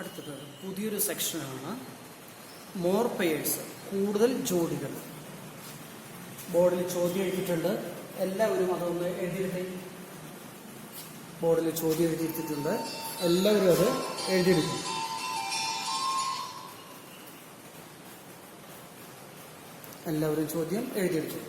അടുത്തത് പുതിയൊരു സെക്ഷനാണ് മോർ പെയേഴ്സ്, കൂടുതൽ ജോഡികൾ. ബോർഡിൽ ചോദ്യം എഴുതിയിട്ടുണ്ട്, എല്ലാവരും അതൊന്ന് എഴുതിയെടുത്ത്. ബോർഡിൽ ചോദ്യം എഴുതിയിട്ടുണ്ട്, എല്ലാവരും അത് എഴുതിയെടുക്കും. എല്ലാവരും ചോദ്യം എഴുതിയെടുക്കും.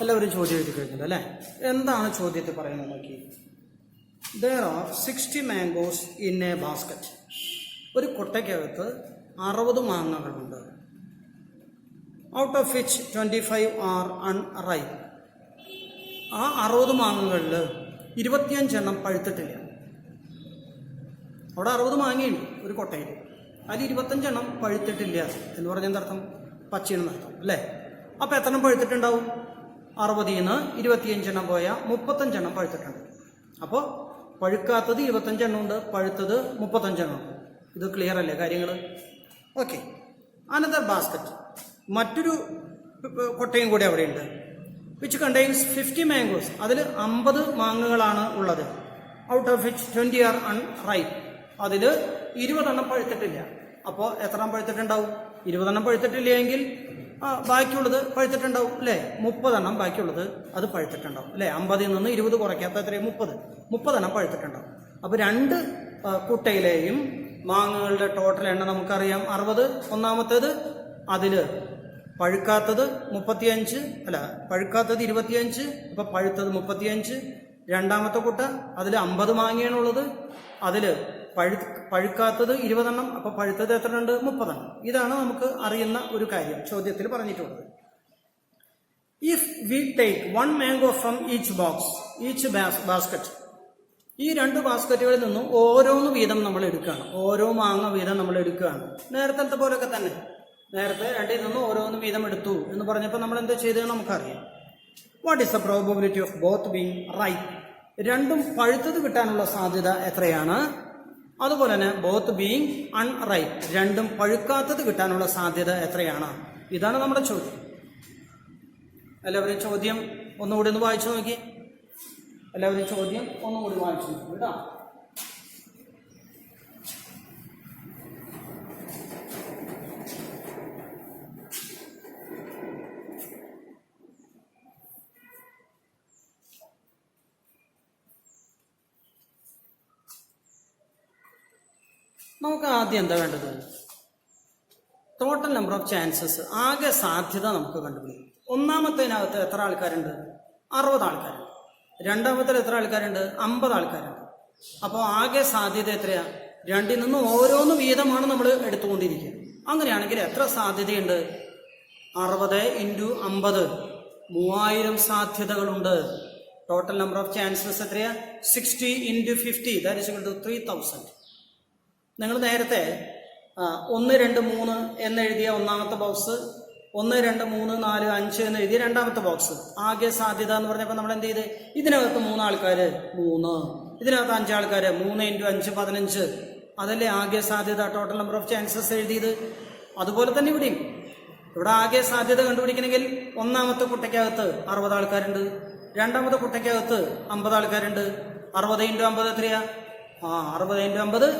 എല്ലാവരും ചോദ്യം എഴുതി കഴിഞ്ഞത് അല്ലേ? എന്താണ് ചോദ്യത്തിൽ പറയുന്നത് നോക്കി. There are 60 mangoes in a basket. ഒരു കൊട്ടയ്ക്കകത്ത് 60 മാങ്ങകളുണ്ട്. Out of which 25 are unripe. ആ 60 മാങ്ങകളിൽ 25 പഴുത്തിട്ടില്ല. അവിടെ 60 മാങ്ങയുണ്ട് ഒരു കൊട്ടയിൽ, അതിൽ 25 പഴുത്തിട്ടില്ല എന്ന് പറഞ്ഞാൽ എന്തർത്ഥം? പച്ചയെന്ന് അർത്ഥം അല്ലേ? അപ്പം എത്ര പഴുത്തിട്ടുണ്ടാവും? 60-ന്ന് 25 പോയ 35 പഴുത്തിട്ടുണ്ട്. അപ്പോൾ പഴുക്കാത്തത് 25 ഉണ്ട്, പഴുത്തത് 35 ഉണ്ട്. ഇത് ക്ലിയർ അല്ലേ കാര്യങ്ങൾ? ഓക്കെ. അനദർ ബാസ്ക്കറ്റ്, മറ്റൊരു കൊട്ടയും കൂടി അവിടെയുണ്ട്. Which contains 50 mangoes. അതിൽ 50 മാങ്ങകളാണ് ഉള്ളത്. Out of which 20 are unripe. അതിൽ 20 പഴുത്തിട്ടില്ല. അപ്പോൾ എത്ര പഴുത്തിട്ടുണ്ടാവും? 20 പഴുത്തിട്ടില്ല എങ്കിൽ ബാക്കിയുള്ളത് പഴുത്തിട്ടുണ്ടാവും അല്ലേ? 30 ബാക്കിയുള്ളത് അത് പഴുത്തിട്ടുണ്ടാവും അല്ലേ? 50-ൽ നിന്ന് 20 കുറയ്ക്കാത്ത എത്രയും 30 പഴുത്തിട്ടുണ്ടാവും. അപ്പോൾ രണ്ട് കുട്ടയിലെയും മാങ്ങകളുടെ ടോട്ടൽ എണ്ണം നമുക്കറിയാം 60. ഒന്നാമത്തേത് അതിൽ പഴുക്കാത്തത് 35 അല്ല, പഴുക്കാത്തത് 25, അപ്പോൾ പഴുത്തത് 35. രണ്ടാമത്തെ കുട്ട അതിൽ 50 മാങ്ങയാണുള്ളത്, അതിൽ പഴുക്കാത്തത് 20, അപ്പോൾ പഴുത്തത് എത്ര ഉണ്ട്? 30. ഇതാണ് നമുക്ക് അറിയുന്ന ഒരു കാര്യം ചോദ്യത്തിൽ പറഞ്ഞിട്ടുള്ളത്. If we take 1 mango from each basket. ഈ 2 ബാസ്ക്കറ്റുകളിൽ നിന്നും ഓരോന്ന് വീതം നമ്മൾ എടുക്കുകയാണ്. ഓരോ മാങ്ങ വീതം നമ്മൾ എടുക്കുകയാണ്. നേരത്തെ പോലൊക്കെ തന്നെ, നേരത്തെ 2-ൽ നിന്ന് ഓരോന്ന് വീതം എടുത്തു എന്ന് പറഞ്ഞപ്പോൾ നമ്മൾ എന്താ ചെയ്തതെന്ന് നമുക്കറിയാം. What is the probability of both being ripe? രണ്ടും പഴുത്തത് കിട്ടാനുള്ള സാധ്യത എത്രയാണ്? അതുപോലെ തന്നെ ബോത്ത് ബീങ് അൺറൈപ്പ്, രണ്ടും പഴുക്കാത്തത് കിട്ടാനുള്ള സാധ്യത എത്രയാണ്? ഇതാണ് നമ്മുടെ ചോദ്യം. എല്ലാവരും ചോദ്യം ഒന്നുകൂടി ഒന്ന് വായിച്ചു നോക്കി. എല്ലാവരും ചോദ്യം ഒന്നുകൂടി വായിച്ചു നോക്കി കേട്ടോ. നമുക്ക് ആദ്യം എന്താ വേണ്ടത്? ടോട്ടൽ നമ്പർ ഓഫ് ചാൻസസ്, ആകെ സാധ്യത നമുക്ക് കണ്ടുപിടിക്കും. ഒന്നാമത്തേനകത്ത് എത്ര ആൾക്കാരുണ്ട്? 60 ആൾക്കാരുണ്ട്. രണ്ടാമത്തിൽ എത്ര ആൾക്കാരുണ്ട്? 50 ആൾക്കാരുണ്ട്. അപ്പോൾ ആകെ സാധ്യത എത്രയാ? 2-ൽ നിന്ന് ഓരോന്ന് വീതമാണ് നമ്മൾ എടുത്തുകൊണ്ടിരിക്കുക. അങ്ങനെയാണെങ്കിൽ എത്ര സാധ്യതയുണ്ട്? 60 × 50, 3000 സാധ്യതകളുണ്ട്. ടോട്ടൽ നമ്പർ ഓഫ് ചാൻസസ് എത്രയാ? 60 × 50, ദാറ്റ് ഈസ് ഈക്വൽ ടു 3000. നിങ്ങൾ നേരത്തെ 1, 2, 3 എന്നെഴുതിയ ഒന്നാമത്തെ ബോക്സ്, 1, 2, 3, 4, 5 എന്ന് എഴുതിയ രണ്ടാമത്തെ ബോക്സ്, ആകെ സാധ്യത എന്ന് പറഞ്ഞപ്പോൾ നമ്മൾ എന്ത് ചെയ്ത്? ഇതിനകത്ത് 3 ആൾക്കാർ 3, ഇതിനകത്ത് 5 ആൾക്കാർ 3 × 5 15. അതല്ലേ ആകെ സാധ്യത, ടോട്ടൽ നമ്പർ ഓഫ് ചാൻസസ് എഴുതിയത്. അതുപോലെ തന്നെ ഇവിടെ ആകെ സാധ്യത കണ്ടുപിടിക്കണമെങ്കിൽ ഒന്നാമത്തെ കുട്ടയ്ക്കകത്ത് 60 ആൾക്കാരുണ്ട്, രണ്ടാമത്തെ കുട്ടയ്ക്കകത്ത് 50 ആൾക്കാരുണ്ട്. 60 × 50 എത്രയാ? 60 × 50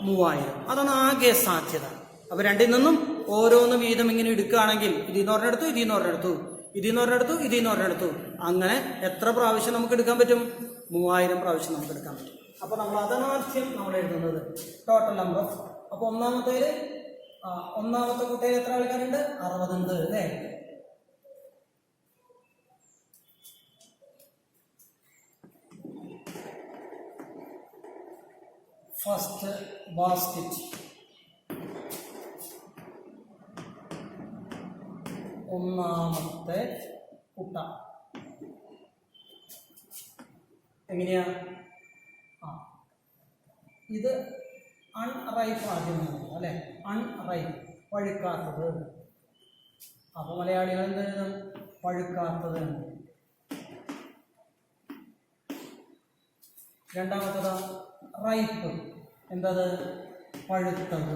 3000. അതാണ് ആകെ സാധ്യത. അപ്പൊ 2-ൽ നിന്നും ഓരോന്ന് വീതം ഇങ്ങനെ എടുക്കുകയാണെങ്കിൽ ഇതിന്ന് ഒരെണ്ണെടുത്തു, ഇതിന്ന് ഒരെണ്ണെടുത്തു, ഇതിന്ന് ഒരെണ്ണെടുത്തു, ഇതിന്ന് ഒരെണ്ണെടുത്തു, അങ്ങനെ എത്ര പ്രാവശ്യം നമുക്ക് എടുക്കാൻ പറ്റും? 3000 പ്രാവശ്യം നമുക്ക് എടുക്കാൻ പറ്റും. അപ്പൊ നമ്മൾ അതാദ്യം നമ്മൾ എഴുതുന്നത് ടോട്ടൽ നമ്പർ. അപ്പൊ ഒന്നാമത്തെ കുട്ടയിൽ എത്ര ആൾക്കാരുണ്ട്? 60 ഉണ്ട് അല്ലേ? ഫസ്റ്റ് ബാസ്ക്കറ്റ്, ഒന്നാമത്തെ കുട്ട. എങ്ങനെയാ? ഇത് അൺറൈപ്പ് ആദ്യം അല്ലേ? അൺറൈപ്പ്, പഴുക്കാത്തത്. അപ്പോൾ മലയാളികൾ എന്ത് എഴുതും? പഴുക്കാത്തത്. രണ്ടാമത്തത് റൈപ്പ്, എന്തത്? പഴുത്തത്.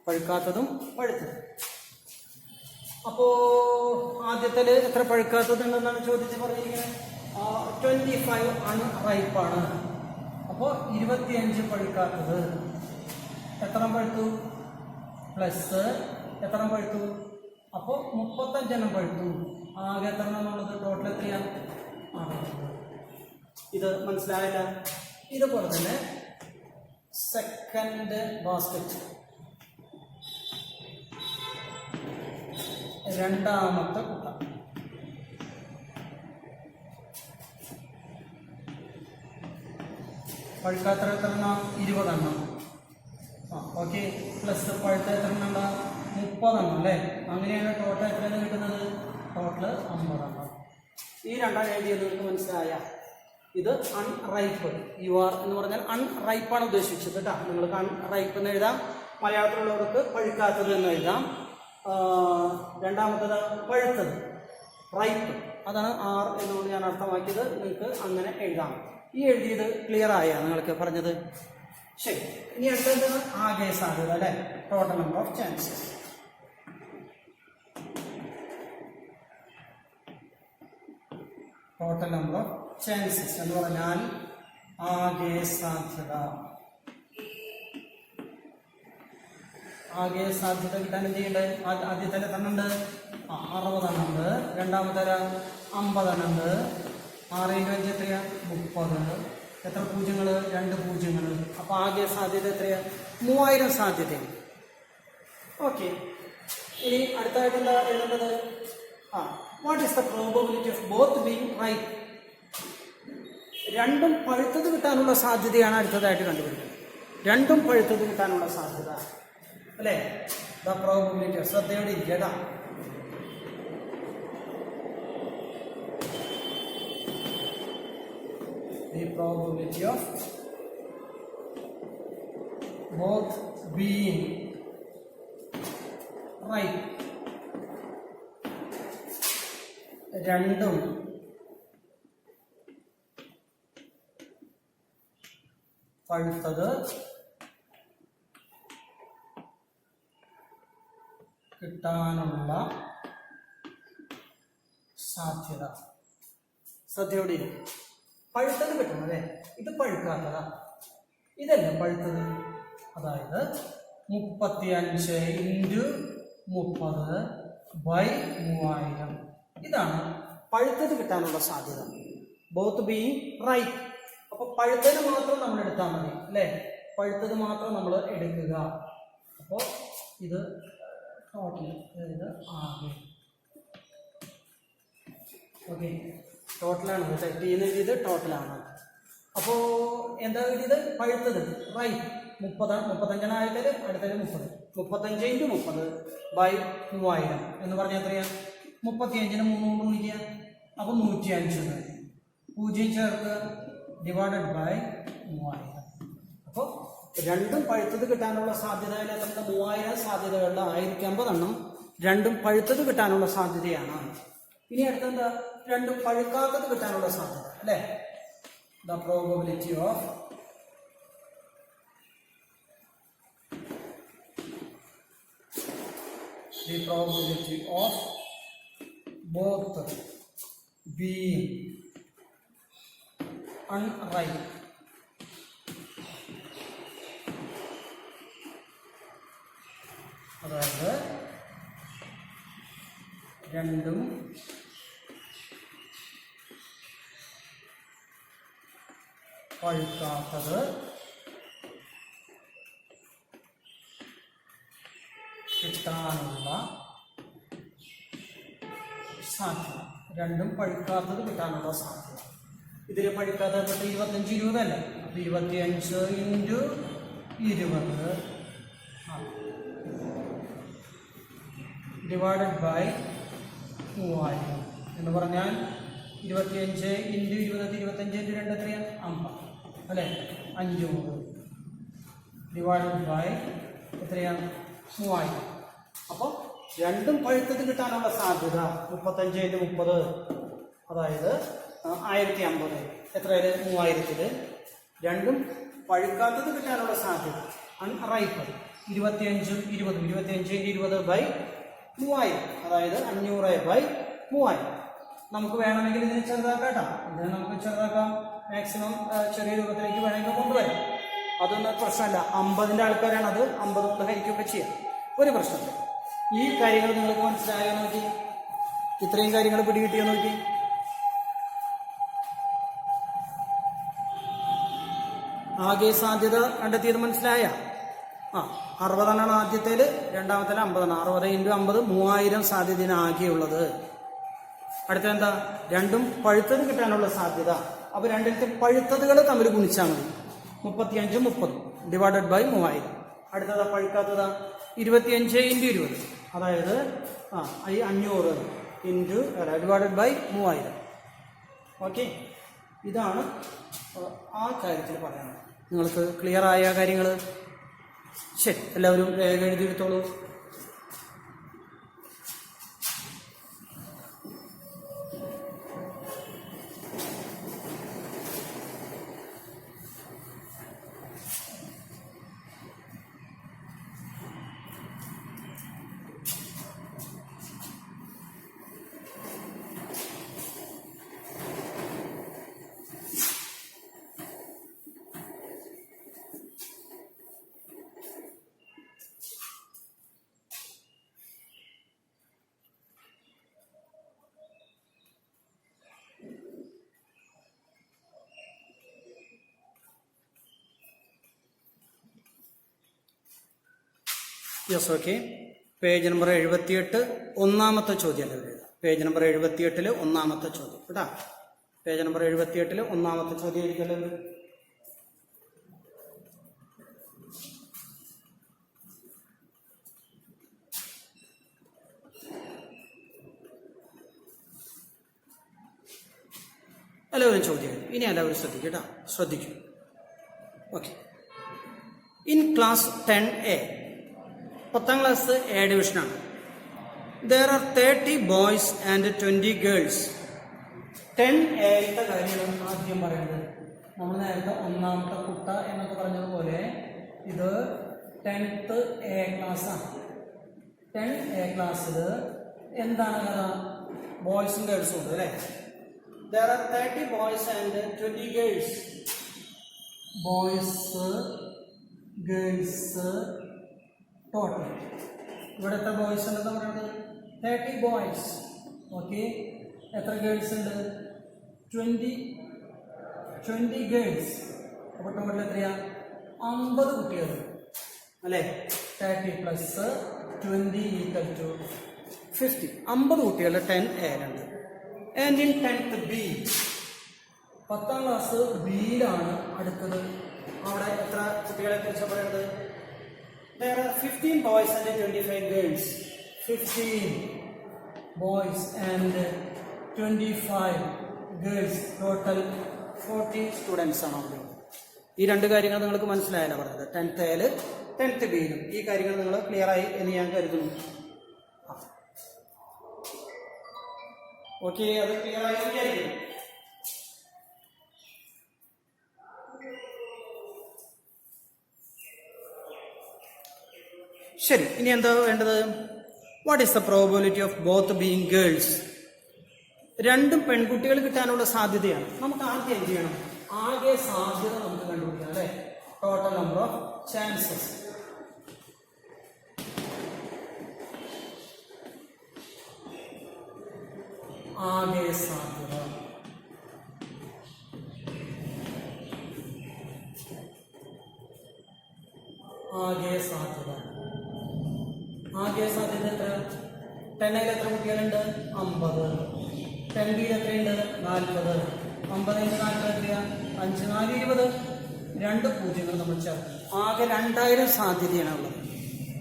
പഴുക്കാത്തതും പഴുത്തതും. അപ്പോൾ ആദ്യത്തിൽ എത്ര പഴുക്കാത്തത് ഉണ്ടെന്നാണ് ചോദിച്ച് പറഞ്ഞിരിക്കുന്നത്? 25 അൺറൈപ്പാണ്. അപ്പോൾ 25 പഴുക്കാത്തത്. എത്ര പഴുത്തു? പ്ലസ് എത്ര പഴുത്തു? അപ്പോൾ 35 പഴുത്തു. ആകെ എത്ര എന്നുള്ളത് ടോട്ടൽ എത്രയാണ്? 60. ഇത് മനസ്സിലായില്ല? ഇതുപോലെ തന്നെ സെക്കൻഡ് ബാസ്ക്കറ്റ്, രണ്ടാമത്തെ കുട്ട. പഴുക്കാത്ത എത്ര എണ്ണം? 20 എണ്ണം. ഓക്കെ. പ്ലസ് പഴുത്ത എത്ര എണ്ണം? 30 എണ്ണം അല്ലേ? അങ്ങനെയാണ് ടോട്ടൽ എത്രയാണ് കിട്ടുന്നത്? ടോട്ടൽ 50 എണ്ണം. ഈ രണ്ടാം എഴുതിയത് നിങ്ങൾക്ക് മനസ്സിലായ? ഇത് അൺറൈപ്പ്. യു ആർ എന്ന് പറഞ്ഞാൽ അൺറൈപ്പാണ് ഉദ്ദേശിച്ചത് കേട്ടോ. നിങ്ങൾക്ക് അൺറൈപ്പ് എന്ന് എഴുതാം. മലയാളത്തിലുള്ളവർക്ക് പഴുക്കാത്തത് എന്ന് എഴുതാം. രണ്ടാമത്തത് പഴുത്തത്, റൈപ്പ്. അതാണ് ആർ എന്നുകൊണ്ട് ഞാൻ അർത്ഥമാക്കിയത്. നിങ്ങൾക്ക് അങ്ങനെ എഴുതാം. ഈ എഴുതിയത് ക്ലിയർ ആയ നിങ്ങൾക്ക് പറഞ്ഞത്? ശരി. ഇനി അടുത്തത് ആകെ സാധ്യത അല്ലേ? Total number of chances. Total number of chances എന്ന് പറഞ്ഞാൽ ആകെ സാധ്യത. ആകെ സാധ്യത കിട്ടാൻ എന്ത് ചെയ്യേണ്ടത്? ആദ്യത്തെ എത്ര ഉണ്ട്? 60 എണ്ണം ഉണ്ട്. രണ്ടാമത്തെ 50 എണ്ണം ഉണ്ട്. 6 × 5 എത്രയാ? 30. എത്ര പൂജ്യങ്ങൾ? 2 പൂജ്യങ്ങൾ. അപ്പോൾ ആകെ സാധ്യത എത്രയാ? 3000 സാധ്യതയാണ്. ഓക്കെ. ഇനി അടുത്തായിട്ട് എന്താ എഴുതേണ്ടത്? What is the probability of both being right? രണ്ടും പഴുത്തത് കിട്ടാനുള്ള സാധ്യതയാണ് അടുത്തതായിട്ട് കണ്ടുപിടിക്കുന്നത്. രണ്ടും പഴുത്തത് കിട്ടാനുള്ള സാധ്യത അല്ലേ? ദ പ്രോബബിലിറ്റി ഓഫ്, ശ്രദ്ധയോടെ ഇരിക്കട്ടാ. The probability of both being right, രണ്ടും പഴുത്തത് കിട്ടാനുള്ള സാധ്യത. ശ്രദ്ധയോടെ ഇരിക്കും. പഴുത്തത് കിട്ടണം അല്ലേ? ഇത് പഴുക്കാത്തതാ. ഇതല്ല പഴുത്തത്. അതായത് 35 × 30/3000. ഇതാണ് പഴുത്തത് കിട്ടാനുള്ള സാധ്യത. Both being right. അപ്പോൾ പഴുത്തത് മാത്രം നമ്മൾ എടുത്താൽ മതി അല്ലേ? പഴുത്തത് മാത്രം നമ്മൾ എടുക്കുക. അപ്പോൾ ഇത് ടോട്ടൽ, അതായത് ആകെ. ഓക്കെ. ടോട്ടലാണ് ഇത് ടോട്ടലാണ്. അപ്പോൾ എന്താ എഴുതിയത്? പഴുത്തത് റൈറ്റ് 35 ആയിട്ട് അടുത്തത് 30. 35 × 30/3000 എന്ന് പറഞ്ഞാൽ എത്രയാണ്? 35-നെ 3 കൊണ്ട് ഗുണിക്കുക. അപ്പോൾ 105. 0 ചേർക്കുക, ഡിവൈഡഡ് ബൈ 3000. അപ്പോൾ രണ്ടും പഴുത്തത് കിട്ടാനുള്ള സാധ്യത 3000 സാധ്യതകളുടെ 1050 രണ്ടും പഴുത്തത് കിട്ടാനുള്ള സാധ്യതയാണ്. ഇനി അടുത്തെന്താ? രണ്ടും പഴുക്കാത്തത് കിട്ടാനുള്ള സാധ്യത അല്ലേ? The probability of both being unripe. അതായത് രണ്ടും പഴുക്കാത്തത് കിട്ടാനുള്ള സാധ്യത. രണ്ടും പഴുക്കാത്തത് കിട്ടാനുള്ള സാധ്യത. ഇതിൽ പഴുക്കാത്തത് 25-20 അല്ലേ? 25 ഇൻറ്റു 20 ഡിവൈഡഡ് ബൈ 3000 എന്ന് പറഞ്ഞാൽ 25 ഇൻറ്റു 20 25 ഇൻറ്റു 2 എത്രയാണ് 50 അല്ലേ 500 ഡിവൈഡഡ് ബൈ എത്രയാണ് 3000. അപ്പോൾ രണ്ടും പഴുത്തത് കിട്ടാനുള്ള സാധ്യത 35 ഇൻറ്റു 30 അതായത് 1050 എത്രയിൽ 3000 രണ്ടും പഴുക്കാത്തത് കിട്ടാനുള്ള സാധ്യത അൺറൈപ്പ് 25 20 25 ഇൻറ്റു 20 ബൈ 3000 അതായത് 500 ബൈ 3000. നമുക്ക് വേണമെങ്കിൽ ഇതിനെ ചെറുതാക്കാം കേട്ടോ. ഇതിനെ നമുക്ക് ചെറുതാക്കാം, മാക്സിമം ചെറിയ രൂപത്തിലേക്ക് വേണമെങ്കിൽ കൊണ്ടുവരാം. അതൊന്നും പ്രശ്നമല്ല. 50ൻ്റെ ആൾക്കാരാണ്, അത് 50 കൊണ്ട് ഹരിക്കുകയൊക്കെ ചെയ്യാം, ഒരു പ്രശ്നമില്ല. ഈ കാര്യങ്ങൾ നിങ്ങൾക്ക് മനസ്സിലായോ നോക്കി? ഇത്രയും കാര്യങ്ങൾ പിടികിട്ടിയോ നോക്കി? ആകെ സാധ്യത കണ്ടെത്തിയത് മനസ്സിലായ? 60 ആദ്യത്തേൽ, രണ്ടാമത്തേൽ 50. 60 ഇൻറ്റു 50 3000 സാധ്യതയാണ് ആകെയുള്ളത്. അടുത്തെന്താ? രണ്ടും പഴുത്തത് കിട്ടാനുള്ള സാധ്യത. അപ്പോൾ രണ്ടിലത്തെ പഴുത്തതുകൾ തമ്മിൽ ഗുണിച്ചാൽ മതി. 35 30 ഡിവൈഡഡ് ബൈ 3000. അടുത്തതാ പഴുക്കാത്തതാ 25 ഇൻറ്റു 20 അതായത് 500 ഇൻറ്റു ഡിവൈഡഡ് ബൈ 3000. ഓക്കെ, ഇതാണ് ആ കാര്യത്തിൽ പറയാനുള്ളത്. നിങ്ങൾക്ക് ക്ലിയർ ആയ കാര്യങ്ങൾ? ശരി, എല്ലാവരും രേഖ എഴുതിയെടുത്തോളൂ. Yes, okay. പേജ് നമ്പർ 78 ഒന്നാമത്തെ ചോദ്യം എഴുതുക. പേജ് നമ്പർ 78 ഒന്നാമത്തെ ചോദ്യം കേട്ടാ. പേജ് നമ്പർ 78 ഒന്നാമത്തെ ചോദ്യം എഴുതിക്കല്ലോ. എല്ലാവരും ചോദ്യം ഇനി എല്ലാവരും ശ്രദ്ധിക്കും കേട്ടോ, ശ്രദ്ധിക്കും. ഓക്കെ. ഇൻ ക്ലാസ് 10A, 10ാം ക്ലാസ് എ ഡിവിഷനാണ്. There are 30 boys and 20 girls. 10A കാര്യമാണ് ആദ്യം പറയുന്നത്. നമ്മൾ നേരത്തെ ഒന്നാമത്തെ കുട്ട എന്നൊക്കെ പറഞ്ഞതുപോലെ ഇത് 10th A ക്ലാസ്സാണ്. 10A ക്ലാസ്സിൽ എന്താണ് കഥ? ബോയ്സും ഗേൾസും ഉണ്ട് അല്ലേ? There are 30 boys and 20 girls. Boys girls total. ഇവിടെ എത്ര ബോയ്സ് ഉണ്ടെന്ന് പറയുന്നത്? 30 ബോയ്സ്. ഓക്കെ, എത്ര ഗേൾസ് ഉണ്ട്? 20 ഗേൾസ്. അപ്പോൾ ടോട്ടൽ എത്രയാ? 50 കുട്ടികൾ അല്ലേ? 30 പ്ലസ് 20 ഈക്വൽ ടു 50. 50 കുട്ടികൾ 10A ഉണ്ട്. ആൻഡ് ഇൻ 10th B, 10ാം ക്ലാസ് ബിയിലാണ് അടുത്തത്. അവിടെ എത്ര കുട്ടികളെ കുറിച്ച് പറയുന്നത്? There are 15 boys and 25 girls. 15 boys and 25 girls. Total 40 students ആണ് അവിടെ. ഈ രണ്ട് കാര്യങ്ങൾ നിങ്ങൾക്ക് മനസ്സിലായല്ലോ പറഞ്ഞത്. 10th A 10th B ഈ കാര്യങ്ങൾ നിങ്ങൾ ക്ലിയർ ആയി എന്ന് ഞാൻ കരുതുന്നു. ഓക്കെ, അത് ക്ലിയർ ആയി വിചാരിക്കുന്നു. ശരി, ഇനി എന്താ വേണ്ടത്? What is the probability of both being girls? രണ്ടും പെൺകുട്ടികൾ കിട്ടാനുള്ള സാധ്യതയാണ്. നമുക്ക് ആദ്യം എന്ത് ചെയ്യണം? ആകെ സാധ്യത നമുക്ക് കണ്ടുപിടിക്കണം അല്ലേ? Total number of chances. ആകെ സാധ്യത. ആകെ സാധ്യത. ആകെ സാധ്യത എത്ര? 10A എത്ര കുട്ടികളുണ്ട്? 50. 10B എത്രയുണ്ട്? 40. 50 × 40 എത്രയാ? 5 4 20. 2 പൂജ്യങ്ങൾ നമ്മൾ ചേർക്കും. ആകെ 2000 സാധ്യതയാണ് ഉള്ളത്.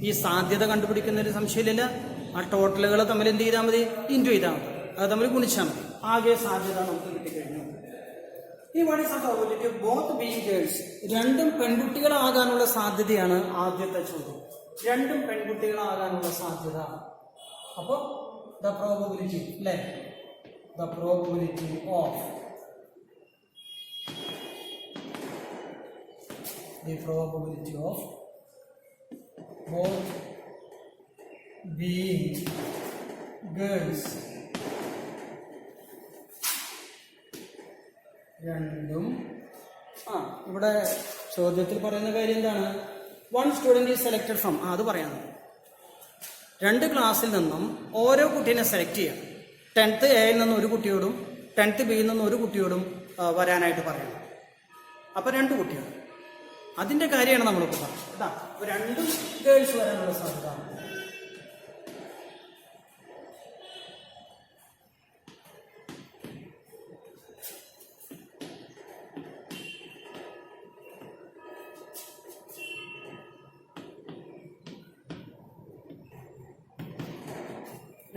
ഈ സാധ്യത കണ്ടുപിടിക്കുന്നതിന് സംശയമില്ല. ആ ടോട്ടലുകൾ തമ്മിൽ എന്ത് ചെയ്താൽ മതി? ഇൻറ്റു ചെയ്താൽ മതി. അത് തമ്മിൽ ഗുണിച്ചാൽ മതി. ആകെ സാധ്യത നമുക്ക് കിട്ടിക്കഴിഞ്ഞു. ഈ what is the probability of both being girls? രണ്ടും പെൺകുട്ടികളാകാനുള്ള സാധ്യതയാണ് ആദ്യത്തെ ചോദ്യം. രണ്ടും പെൺകുട്ടികളാകാനുള്ള സാധ്യത. അപ്പോൾ ദ പ്രോബബിലിറ്റി, അല്ലേ? The probability of both being girls, രണ്ടും ഇവിടെ ചോദ്യത്തിൽ പറയുന്ന കാര്യം എന്താണ്? 1 സ്റ്റുഡൻറ് ഈസ് സെലക്ടഡ് ഫ്രം. അത് പറയണം. 2 ക്ലാസ്സിൽ നിന്നും ഓരോ കുട്ടീനെ സെലക്ട് ചെയ്യാം. 10th എയിൽ നിന്ന് ഒരു കുട്ടിയോടും 10th ബിയിൽ നിന്ന് ഒരു കുട്ടിയോടും വരാനായിട്ട് പറയണം. അപ്പം 2 കുട്ടികൾ. അതിന്റെ കാര്യമാണ് നമ്മളിപ്പോൾ പറഞ്ഞത്. കേട്ടാ, 2 ഗേൾസ് വരാനുള്ള സാധ്യത.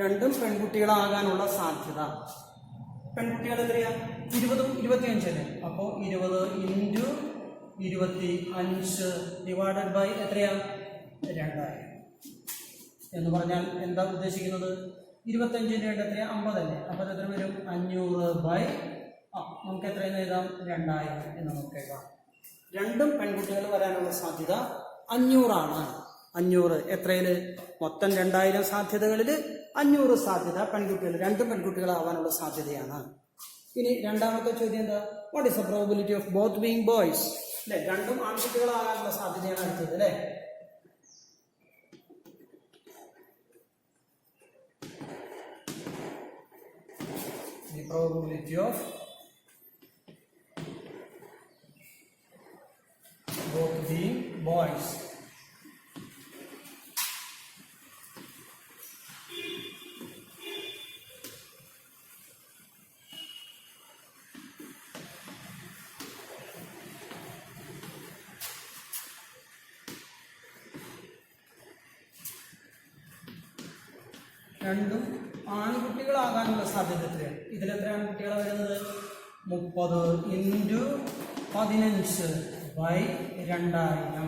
രണ്ടും പെൺകുട്ടികളാകാനുള്ള സാധ്യത. പെൺകുട്ടികൾ എത്രയാ? 20ഉം 25 അല്ലേ? അപ്പോൾ 20 × 25 ഡിവൈഡഡ് ബൈ എത്രയാ? 2000 എന്ന് പറഞ്ഞാൽ എന്താ ഉദ്ദേശിക്കുന്നത്? 25 × 2 എത്രയാ? 50 അല്ലേ? അപ്പോൾ എത്ര വരും? 500 ബൈ നമുക്ക് എത്രയെന്ന് എഴുതാം? 2000 എന്ന് നമുക്ക് എഴുതാം. രണ്ടും പെൺകുട്ടികൾ വരാനുള്ള സാധ്യത 500 ആണ്. 500 എത്രയിൽ? മൊത്തം 2000 സാധ്യതകളിൽ 500 സാധ്യത പെൺകുട്ടികൾ, രണ്ടും പെൺകുട്ടികളാവാനുള്ള സാധ്യതയാണ്. ഇനി രണ്ടാമത്തെ ചോദ്യം എന്താ? What is the probability of both being boys? അല്ലെ, രണ്ടും ആൺകുട്ടികളാകാനുള്ള സാധ്യതയാണ് അടുത്തത്. അല്ലെ, the probability of both being boys. രണ്ടും ആൺകുട്ടികളാകാനുള്ള സാധ്യത എത്രയാണ്? ഇതിലെത്ര ആൺകുട്ടികളാണ് വരുന്നത്? 30 × 15 ബൈ 2000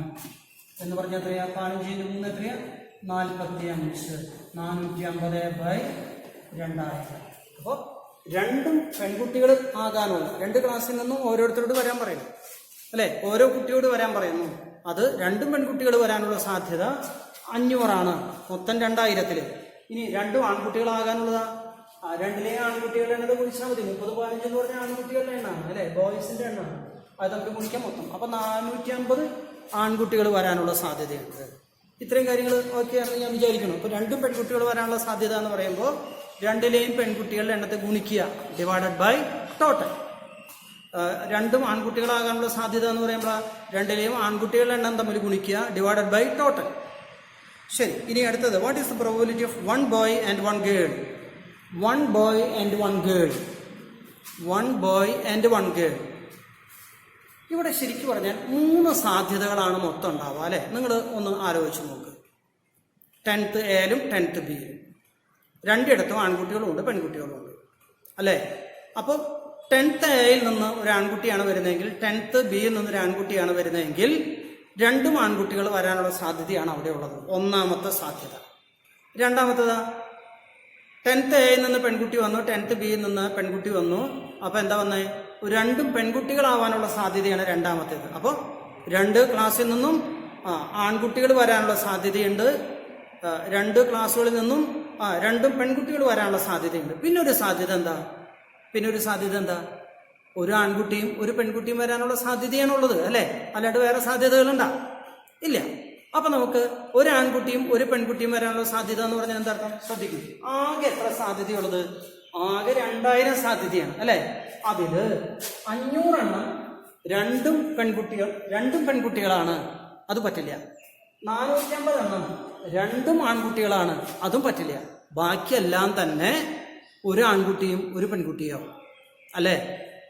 എന്ന് പറഞ്ഞാൽ എത്രയാ? 15 × 3 എത്രയാ? 45. 450 ബൈ 2000. അപ്പോൾ രണ്ടും പെൺകുട്ടികൾ ആകാനുള്ള, 2 ക്ലാസ്സിൽ നിന്നും ഓരോരുത്തരോട് വരാൻ പറയുന്നു. അല്ലെ, ഓരോ കുട്ടിയോട് വരാൻ പറയുന്നു. അത് രണ്ടും പെൺകുട്ടികൾ വരാനുള്ള സാധ്യത 500 ആണ്. മൊത്തം 2000. ഇനി രണ്ടും ആൺകുട്ടികളാകാനുള്ളതാ. രണ്ടിലെയും ആൺകുട്ടികളുടെ എണ്ണത് ഗുണിച്ചാൽ മതി. 30 15 എന്ന് പറഞ്ഞാൽ ആൺകുട്ടികളുടെ എണ്ണമാണ്. അല്ലെ, ബോയ്സിന്റെ എണ്ണമാണ്. അത് നമുക്ക് ഗുണിക്കാൻ മൊത്തം. അപ്പം 450 ആൺകുട്ടികൾ വരാനുള്ള സാധ്യതയുണ്ട്. ഇത്രയും കാര്യങ്ങൾ ഓക്കെ ആണെന്ന് ഞാൻ വിചാരിക്കുന്നു. അപ്പോൾ രണ്ടും പെൺകുട്ടികൾ വരാനുള്ള സാധ്യത എന്ന് പറയുമ്പോൾ രണ്ടിലെയും പെൺകുട്ടികളുടെ എണ്ണത്തെ ഗുണിക്കുക, ഡിവൈഡഡ് ബൈ ടോട്ടൽ. രണ്ടും ആൺകുട്ടികളാകാനുള്ള സാധ്യത എന്ന് പറയുമ്പോൾ രണ്ടിലെയും ആൺകുട്ടികളുടെ എണ്ണം തമ്മിൽ ഗുണിക്കുക, ഡിവൈഡഡ് ബൈ ടോട്ടൽ. ശരി, ഇനി അടുത്തത് what is the probability of 1 boy and 1 girl? 1 boy and 1 girl. 1 boy and 1 girl. ഇവിടെ ശരിക്കും പറഞ്ഞാൽ 3 സാധ്യതകളാണ് മൊത്തം ഉണ്ടാവുക. അല്ലെ, നിങ്ങൾ ഒന്ന് ആലോചിച്ച് നോക്ക്. 10th എയിലും 10th ബിയിലും രണ്ടിടത്തും ആൺകുട്ടികളും ഉണ്ട് പെൺകുട്ടികളും ഉണ്ട്. അല്ലേ, അപ്പോൾ 10th എയിൽ നിന്ന് ഒരു ആൺകുട്ടിയാണ് വരുന്നതെങ്കിൽ 10th ബിയിൽ നിന്ന് ഒരു ആൺകുട്ടിയാണ് വരുന്നതെങ്കിൽ രണ്ടും ആൺകുട്ടികൾ വരാനുള്ള സാധ്യതയാണ് അവിടെ ഉള്ളത്. ഒന്നാമത്തെ സാധ്യത. രണ്ടാമത്തേതാ? 10th എയിൽ നിന്ന് പെൺകുട്ടി വന്നു, 10th ബിയിൽ നിന്ന് പെൺകുട്ടി വന്നു. അപ്പോൾ എന്താ വന്നേ? രണ്ടും പെൺകുട്ടികളാവാനുള്ള സാധ്യതയാണ് രണ്ടാമത്തേത്. അപ്പോൾ 2 ക്ലാസ്സിൽ നിന്നും ആൺകുട്ടികൾ വരാനുള്ള സാധ്യതയുണ്ട്. 2 ക്ലാസ്സുകളിൽ നിന്നും രണ്ടും പെൺകുട്ടികൾ വരാനുള്ള സാധ്യതയുണ്ട്. പിന്നെ ഒരു സാധ്യത എന്താ? ഒരു ആൺകുട്ടിയും ഒരു പെൺകുട്ടിയും വരാനുള്ള സാധ്യതയാണുള്ളത്. അല്ലേ, അല്ലാണ്ട് വേറെ സാധ്യതകളുണ്ടാ? ഇല്ല. അപ്പൊ നമുക്ക് ഒരു ആൺകുട്ടിയും ഒരു പെൺകുട്ടിയും വരാനുള്ള സാധ്യത എന്ന് പറഞ്ഞാൽ എന്താ അർത്ഥം? ശ്രദ്ധിക്കും. ആകെ എത്ര സാധ്യതയുള്ളത്? ആകെ 2000 സാധ്യതയാണ്. അല്ലെ, അതില് 500 എണ്ണം രണ്ടും പെൺകുട്ടികളാണ്. അത് പറ്റില്ല. 450 എണ്ണം രണ്ടും ആൺകുട്ടികളാണ്. അതും പറ്റില്ല. ബാക്കിയെല്ലാം തന്നെ ഒരു ആൺകുട്ടിയും ഒരു പെൺകുട്ടിയാവും. അല്ലേ,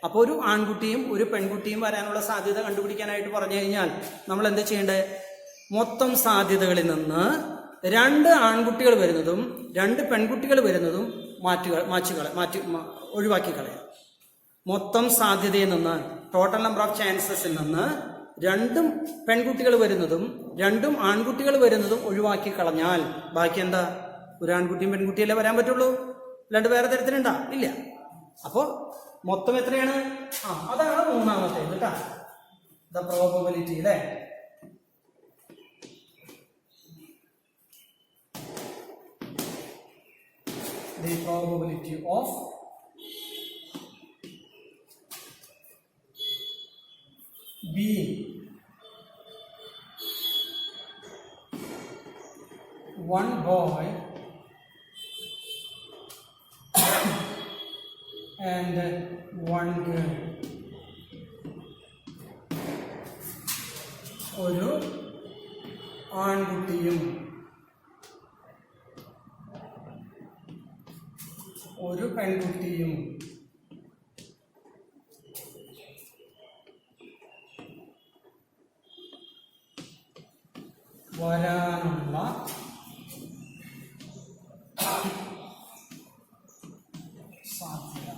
അപ്പോൾ ഒരു ആൺകുട്ടിയും ഒരു പെൺകുട്ടിയും വരാനുള്ള സാധ്യത കണ്ടുപിടിക്കാനായിട്ട് പറഞ്ഞു കഴിഞ്ഞാൽ നമ്മൾ എന്താ ചെയ്യേണ്ടത്? മൊത്തം സാധ്യതകളിൽ നിന്ന് 2 ആൺകുട്ടികൾ വരുന്നതും 2 പെൺകുട്ടികൾ വരുന്നതും ഒഴിവാക്കി കളയാം. മൊത്തം സാധ്യതയിൽ നിന്ന്, ടോട്ടൽ നമ്പർ ഓഫ് ചാൻസസിൽ നിന്ന് 2 പെൺകുട്ടികൾ വരുന്നതും 2 ആൺകുട്ടികൾ വരുന്നതും ഒഴിവാക്കി കളഞ്ഞാൽ ബാക്കി എന്താ? ഒരു ആൺകുട്ടിയും പെൺകുട്ടിയല്ലേ വരാൻ പറ്റുള്ളൂ, അല്ലാണ്ട് വേറെ തരത്തിലുണ്ടാ? ഇല്ല. അപ്പോ മൊത്തം എത്രയാണ്? അതാണ് മൂന്നാമത്തേത് കേട്ടാ, ദ പ്രോബബിലിറ്റി അല്ലേ. The probability of being one boy and one girl. ഒരു ആൺകുട്ടിയും ഒരു പെൺകുട്ടിയും വരാനുള്ള സാധ്യത.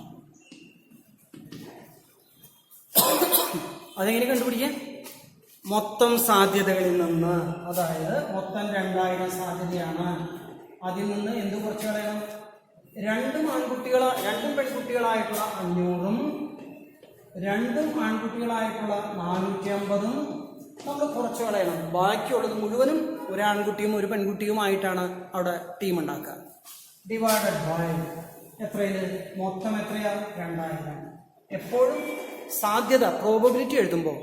അതെങ്ങനെ കണ്ടുപിടിക്കാം? മൊത്തം സാധ്യതകളിൽ നിന്ന്, അതായത് മൊത്തം 2000 സാധ്യതയാണ്. അതിൽ നിന്ന് എന്ത് കുറച്ച് കളയണം? 2 പെൺകുട്ടികളായിട്ടുള്ള 500ഉം 2 ആൺകുട്ടികളായിട്ടുള്ള 450ഉം നമ്മൾ കുറച്ച് കളയണം. ബാക്കിയുള്ളത് മുഴുവനും ഒരു ആൺകുട്ടിയും ഒരു പെൺകുട്ടിയുമായിട്ടാണ് അവിടെ ടീം ഉണ്ടാക്കുക. ഡിവൈഡഡ് ബൈ എത്രയില്? മൊത്തം എത്രയാ? 2000. എപ്പോഴും സാധ്യത പ്രോബബിലിറ്റി എഴുതുമ്പോൾ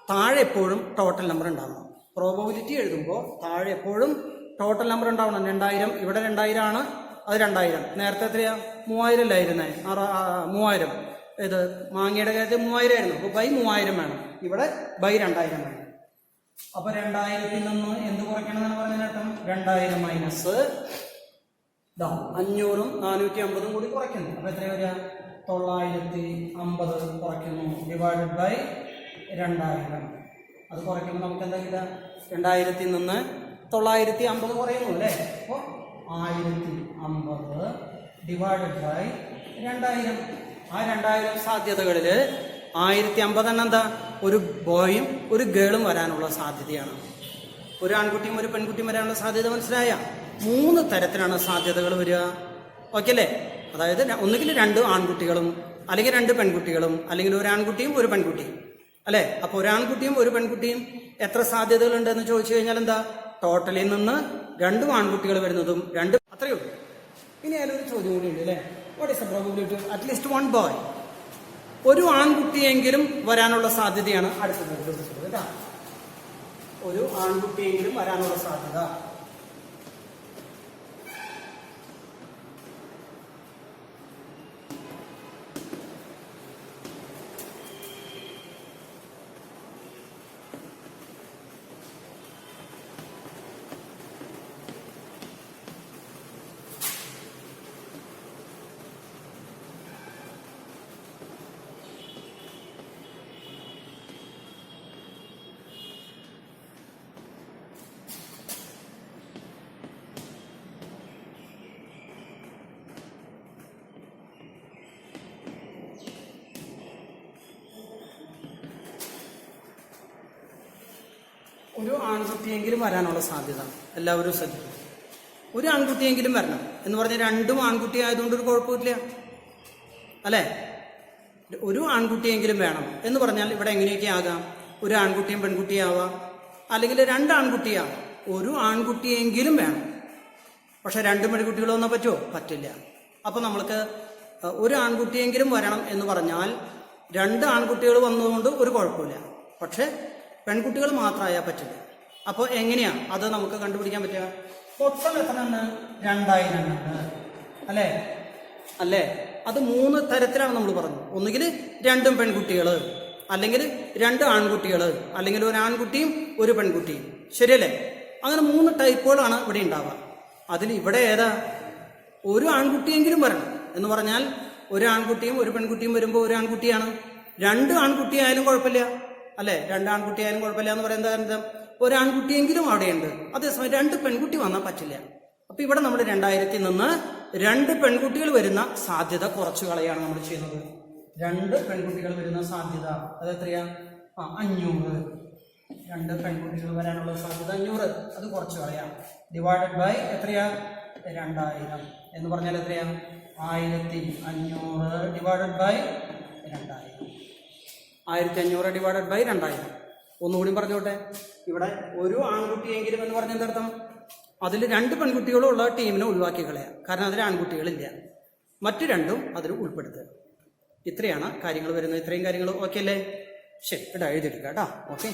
താഴെ എപ്പോഴും ടോട്ടൽ നമ്പർ ഉണ്ടാവണം. പ്രോബബിലിറ്റി എഴുതുമ്പോൾ താഴെ എപ്പോഴും ടോട്ടൽ നമ്പർ ഉണ്ടാവണം. 2000 ഇവിടെ 2000 ആണ്, അത് 2000. നേരത്തെ എത്രയാ? 3000 അല്ലായിരുന്നേ? 3000. ഇത് മാങ്ങയുടെ കാര്യത്തിൽ 3000 ആയിരുന്നു, അപ്പോൾ ബൈ 3000 വേണം. ഇവിടെ ബൈ 2000 വേണം. അപ്പൊ 2000-ൽ നിന്ന് എന്ത് കുറയ്ക്കണം എന്നാണ് പറഞ്ഞതിനർത്ഥം? 2000 മൈനസ് 500ഉം 450ഉം കൂടി കുറയ്ക്കുന്നു. അപ്പൊ എത്രയാ വരിക? 950 കുറയ്ക്കുന്നു. Divided by 2000. അത് കുറയ്ക്കുമ്പോൾ നമുക്ക് എന്താ കിട്ടുക? 2000-ൽ നിന്ന് 950 കുറയുന്നു അല്ലേ? അപ്പോൾ 1050 ഡിവൈഡഡ് ബൈ 2000. ആ 2000 സാധ്യതകളിൽ 1050 തന്നെ എന്താ? ഒരു ബോയും ഒരു ഗേളും വരാനുള്ള സാധ്യതയാണ്. ഒരു ആൺകുട്ടിയും ഒരു പെൺകുട്ടിയും വരാനുള്ള സാധ്യത മനസ്സിലായ? 3 തരത്തിലാണ് സാധ്യതകൾ വരിക. ഓക്കെ അല്ലേ? അതായത് ഒന്നുകിൽ 2 ആൺകുട്ടികളും അല്ലെങ്കിൽ 2 പെൺകുട്ടികളും അല്ലെങ്കിൽ ഒരു ആൺകുട്ടിയും ഒരു പെൺകുട്ടിയും അല്ലേ? അപ്പോൾ ഒരു ആൺകുട്ടിയും ഒരു പെൺകുട്ടിയും എത്ര സാധ്യതകളുണ്ടെന്ന് ചോദിച്ചു കഴിഞ്ഞാൽ എന്താ? ടോട്ടലിൽ നിന്ന് 2 ആൺകുട്ടികൾ വരുന്നതും 2, അത്രയേ ഉള്ളൂ. ഇനി അതിലൊരു ചോദ്യം കൂടി ഉണ്ട് അല്ലേ? What is the probability of at least 1 boy? ഒരു ആൺകുട്ടിയെങ്കിലും വരാനുള്ള സാധ്യതയാണ് അടുത്തത് കേട്ടോ. ഒരു ആൺകുട്ടിയെങ്കിലും വരാനുള്ള സാധ്യത. ഒരു ആൺകുട്ടിയെങ്കിലും വരാനുള്ള സാധ്യത എല്ലാവരും ശ്രദ്ധിക്കും. ഒരു ആൺകുട്ടിയെങ്കിലും വരണം എന്ന് പറഞ്ഞാൽ 2 ആൺകുട്ടി ആയതുകൊണ്ട് ഒരു കുഴപ്പമില്ല അല്ലേ? ഒരു ആൺകുട്ടിയെങ്കിലും വേണം എന്ന് പറഞ്ഞാൽ ഇവിടെ എങ്ങനെയൊക്കെ ആകാം? ഒരു ആൺകുട്ടിയും പെൺകുട്ടിയും ആവാം, അല്ലെങ്കിൽ 2 ആൺകുട്ടിയാവാം. ഒരു ആൺകുട്ടിയെങ്കിലും വേണം. പക്ഷെ 2 പെൺകുട്ടികളൊന്നും പറ്റുമോ? പറ്റില്ല. അപ്പൊ നമ്മൾക്ക് ഒരു ആൺകുട്ടിയെങ്കിലും വരണം എന്ന് പറഞ്ഞാൽ 2 ആൺകുട്ടികൾ വന്നതുകൊണ്ട് ഒരു കുഴപ്പമില്ല. പക്ഷെ പെൺകുട്ടികൾ മാത്രമായാൽ പറ്റില്ല. അപ്പോൾ എങ്ങനെയാ അത് നമുക്ക് കണ്ടുപിടിക്കാൻ പറ്റുക? മൊത്തം എത്ര ഉണ്ട്? 2000 അല്ലേ? അല്ലേ? അത് 3 തരത്തിലാണ് നമ്മൾ പറഞ്ഞു. ഒന്നുകിൽ 2 പെൺകുട്ടികൾ, അല്ലെങ്കിൽ 2 ആൺകുട്ടികൾ, അല്ലെങ്കിൽ ഒരു ആൺകുട്ടിയും ഒരു പെൺകുട്ടിയും. ശരിയല്ലേ? അങ്ങനെ 3 ടൈപ്പുകളാണ് ഇവിടെ ഉണ്ടാവുക. അതിൽ ഇവിടെ ഏതാ? ഒരു ആൺകുട്ടിയെങ്കിലും വരണം എന്ന് പറഞ്ഞാൽ ഒരു ആൺകുട്ടിയും ഒരു പെൺകുട്ടിയും വരുമ്പോൾ ഒരു ആൺകുട്ടിയാണ്. 2 ആൺകുട്ടിയായാലും കുഴപ്പമില്ല, അല്ലെ? 2 ആൺകുട്ടിയായാലും കുഴപ്പമില്ല എന്ന് പറയുന്നത് എന്താ? ഒരു ആൺകുട്ടിയെങ്കിലും അവിടെയുണ്ട്. അതേസമയം 2 പെൺകുട്ടി വന്നാൽ പറ്റില്ല. അപ്പൊ ഇവിടെ നമ്മൾ 2000 നിന്ന് 2 പെൺകുട്ടികൾ വരുന്ന സാധ്യത കുറച്ചു കളയാണ് നമ്മൾ ചെയ്യുന്നത്. 2 പെൺകുട്ടികൾ വരുന്ന സാധ്യത അത് എത്രയാ? 500. 2 പെൺകുട്ടികൾ വരാനുള്ള സാധ്യത 500, അത് കുറച്ച് കളയാം. ഡിവൈഡഡ് ബൈ എത്രയാ? 2000 എന്ന് പറഞ്ഞാൽ എത്രയാ? 1500 ഡിവൈഡഡ് ബൈ 2000. 1500 divided by 2000. ഒന്നുകൂടി പറഞ്ഞോട്ടെ. ഇവിടെ ഒരു ആൺകുട്ടിയെങ്കിലും എന്ന് പറഞ്ഞ എന്തർത്ഥം? അതിൽ 2 പെൺകുട്ടികളും ഉള്ള ടീമിനെ ഒഴിവാക്കി കളയാം. കാരണം അതിൽ ആൺകുട്ടികളില്ല. മറ്റു 2ഉം അതിൽ ഉൾപ്പെടുത്തുക. ഇത്രയാണ് കാര്യങ്ങൾ വരുന്നത്. ഇത്രയും കാര്യങ്ങൾ ഓക്കെ അല്ലേ? ശരി, ഇവിടെ എഴുതിയെടുക്കാം കേട്ടോ. ഓക്കെ.